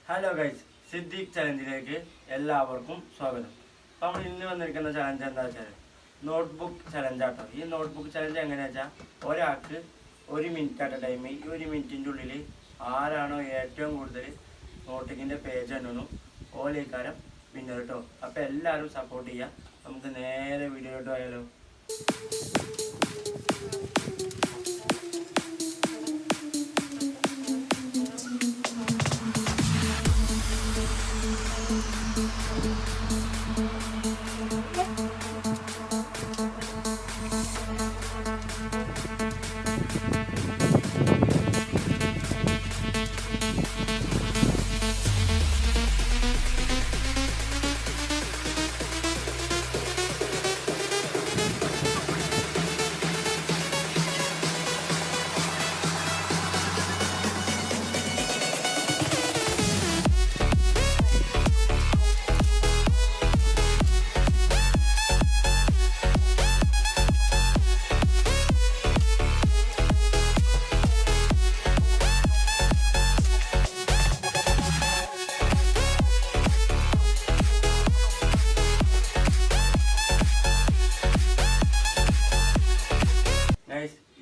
Hello guys, Siddique ചലഞ്ചിലേക്ക് എല്ലാവർക്കും സ്വാഗതം. അപ്പോൾ നമ്മൾ ഇന്ന് വന്നിരിക്കുന്ന ചലഞ്ച് എന്താ വെച്ചാൽ നോട്ട്ബുക്ക് ചലഞ്ചാട്ടോ. ഈ നോട്ട്ബുക്ക് ചലഞ്ച് എങ്ങനെയാ വെച്ചാൽ ഒരാൾക്ക് 1 മിനിറ്റ് ആട്ട ടൈം. ഈ 1 മിനിറ്റിൻ്റെ ഉള്ളിൽ ആരാണോ ഏറ്റവും കൂടുതൽ നോട്ടിങ്ങിൻ്റെ പേജ് എണ്ണുന്നു ഓലേക്കാരം വിന്നർ കേട്ടോ. അപ്പോൾ എല്ലാവരും സപ്പോർട്ട് ചെയ്യുക. നമുക്ക് നേരെ വീഡിയോയിലോട്ട് പോയാലോ.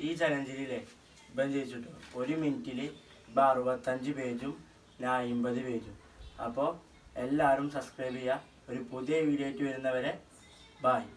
ഈ ചലഞ്ചിലെ ഇപ്പം ജയിച്ചിട്ടു 1 മിനിറ്റിൽ 65 പേജും ഞാൻ 50 പേജും. അപ്പോൾ എല്ലാവരും സബ്സ്ക്രൈബ് ചെയ്യുക. ഒരു പുതിയ വീഡിയോ ആയിട്ട് വരുന്നവരെ ബായ്.